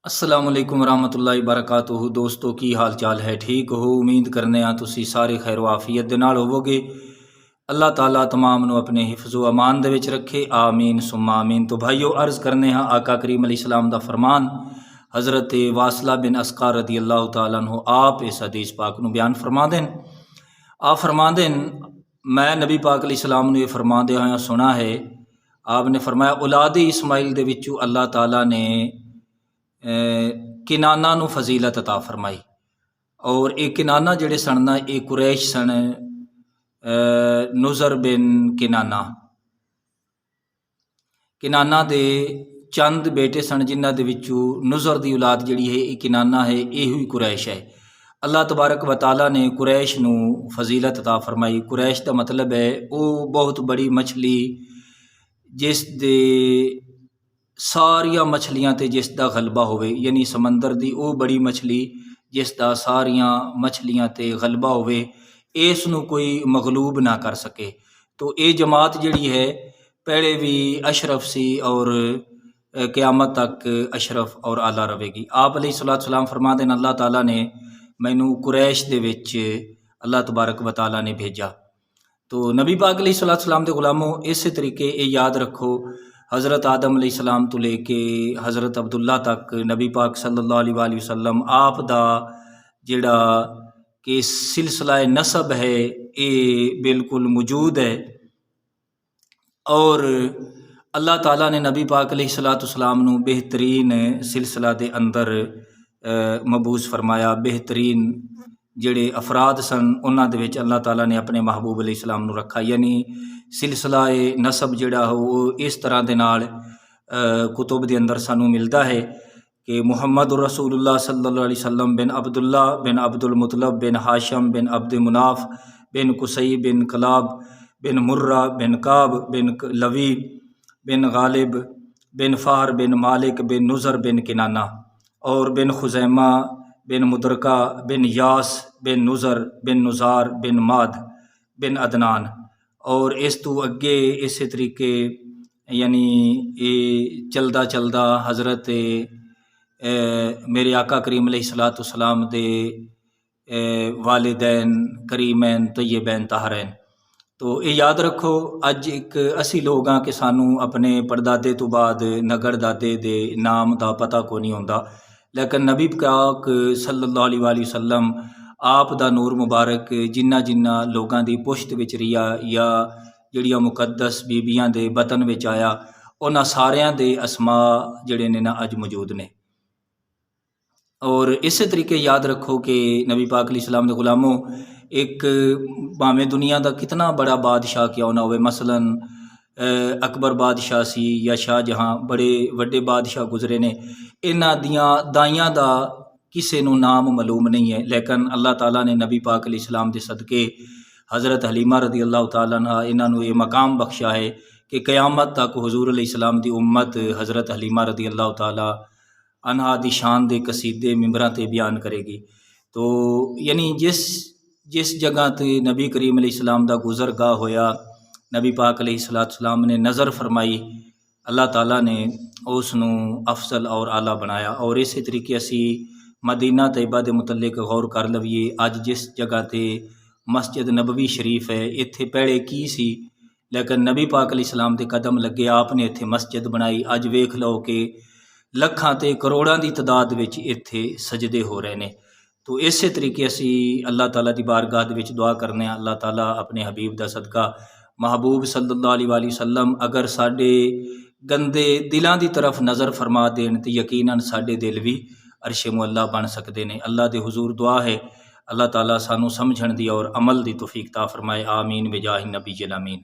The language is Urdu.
السلام علیکم ورحمۃ اللہ وبرکاتہ دوستو کی حال چال ہے؟ ٹھیک ہو؟ امید کرنے ہاں تسی سارے خیر و عافیت دے نال ہووگے۔ اللہ تعالیٰ تمام نو اپنے حفظ و امان دے وچ رکھے، آمین ثم آمین۔ تو بھائیو عرض کرنے ہاں آقا کریم علیہ السلام دا فرمان حضرت واصلہ بن اسقا رضی اللہ تعالیٰ عنہ آپ اس حدیث پاک نو بیان فرما دین۔ آپ فرما دین میں نبی پاک علیہ السلام نے یہ فرما دے ہویا سنا ہے۔ آپ نے فرمایا اولاد اسماعیل دے وچوں اللہ تعالیٰ نے کنانہ نو فضیلت عطا فرمائی، اور یہ کنانہ جڑے سن نا یہ قریش سن، نظر بن کنانہ دے چند بیٹے سن جنہ دے وچوں نظر دی اولاد جڑی ہے یہ کنانہ ہے، یہ ہوئی قریش ہے۔ اللہ تبارک و تعالیٰ نے قریش نو فضیلت عطا فرمائی۔ قریش دا مطلب ہے وہ بہت بڑی مچھلی جس دے ساریاں مچھلیاں تے جس دا غلبہ ہوئے، یعنی سمندر دی او بڑی مچھلی جس دا ساریاں مچھلیاں تے غلبہ ہوئے، اس نو کوئی مغلوب نہ کر سکے۔ تو اے جماعت جڑی ہے پہلے بھی اشرف سی اور قیامت تک اشرف اور اعلیٰ رہے گی۔ آپ علیہ الصلوۃ والسلام فرما دین اللہ تعالیٰ نے مینوں قریش دے وچ اللہ تبارک و تعالیٰ نے بھیجا۔ تو نبی پاک علیہ الصلوۃ والسلام دے غلاموں اسی طریقے یہ یاد رکھو، حضرت آدم علیہ السلام تو لے کے حضرت عبداللہ تک نبی پاک صلی اللہ علیہ وآلہ وسلم آپ دا جڑا کہ سلسلہ نسب ہے یہ بالکل موجود ہے، اور اللہ تعالیٰ نے نبی پاک علیہ الصلوۃ والسلام نو بہترین سلسلہ دے اندر مبعوث فرمایا۔ بہترین جڑے افراد سن انہاں دے وچ اللہ تعالیٰ نے اپنے محبوب علیہ السلام نو رکھا، یعنی سلسلہ نسب جڑا ہو وہ اس طرح دے نال کتب دے اندر سانو ملتا ہے کہ محمد رسول اللہ صلی اللہ علیہ وسلم بن عبداللہ بن عبد المطلب بن ہاشم بن عبد مناف بن قصی بن کلاب بن مرہ بن کعب بن لوی بن غالب بن فہر بن مالک بن نظر بن کنانہ، اور بن خزیمہ بن مدرکہ بن یاس بن نظر بن نزار بن ماد بن عدنان، اور اس تو اگے اسی طریقے یعنی یہ چلدا چلدا حضرت میرے آقا کریم علیہ الصلوۃ والسلام دے والدین کریمین طیبین طاہرین۔ تو یہ یاد رکھو اج ایک اسی لوگ ہاں کہ سانو اپنے پردادے تو بعد نگڑ دادے دے نام دا پتہ کو نہیں ہوندا، لیکن نبی پاک صلی اللہ علیہ وآلہ وسلم آپ دا نور مبارک جنہ جنہ لوگاں دی پشت وچ ریا یا جڑیاں مقدس بیبیاں دے بطن وچ آیا، انہاں ساریاں دے اسماء جڑے نے نا اج موجود نے۔ اور اسی طریقے یاد رکھو کہ نبی پاک علیہ السلام دے غلاموں ایک بھاویں دنیا دا کتنا بڑا بادشاہ کیوں نہ ہوئے، مثلاً اکبر بادشاہ سی یا شاہ جہاں، بڑے وڈے بادشاہ گزرے نے، انہاں دیاں دائیاں دا کسے نو نام معلوم نہیں ہے، لیکن اللہ تعالیٰ نے نبی پاک علیہ السلام دے صدقے حضرت حلیمہ رضی اللہ تعالیٰ عنہ انہاں نو یہ مقام بخشا ہے کہ قیامت تک حضور علیہ السلام دی امت حضرت حلیمہ رضی اللہ تعالیٰ عنہا دی شان دے قصیدے ممبراں تے بیان کرے گی۔ تو یعنی جس جگہ تے نبی کریم علیہ السلام دا گزر گاہ ہویا، نبی پاک علیہ السلام نے نظر فرمائی، اللہ تعالیٰ نے اس نو افضل اور اعلیٰ بنایا۔ اور اسی طریقے اسی مدینہ طیبہ دے متعلق غور کر لویے، اج جس جگہ تے مسجد نبوی شریف ہے اتھے پہلے کی سی، لیکن نبی پاک علیہ السلام دے قدم لگے آپ نے اتھے مسجد بنائی۔ اج ویکھ لو کہ لکھاں تے کروڑاں دی تعداد وچ اتھے سجدے ہو رہے نے۔ تو اسی طریقے اسی اللہ تعالیٰ دی بارگاہ دے وچ دعا کرنے ہیں اللہ تعالیٰ اپنے حبیب دا صدقہ محبوب صلی اللہ علیہ وآلہ وسلم اگر ساڈے گندے دلاں دی طرف نظر فرما دین تو یقیناً ساڈے دل بھی عرش معلیٰ بن سکتے ہیں۔ اللہ دے حضور دعا ہے اللہ تعالیٰ سانو سمجھن دی اور عمل دی توفیق عطا فرمائے، آمین بجاہ النبی الامین۔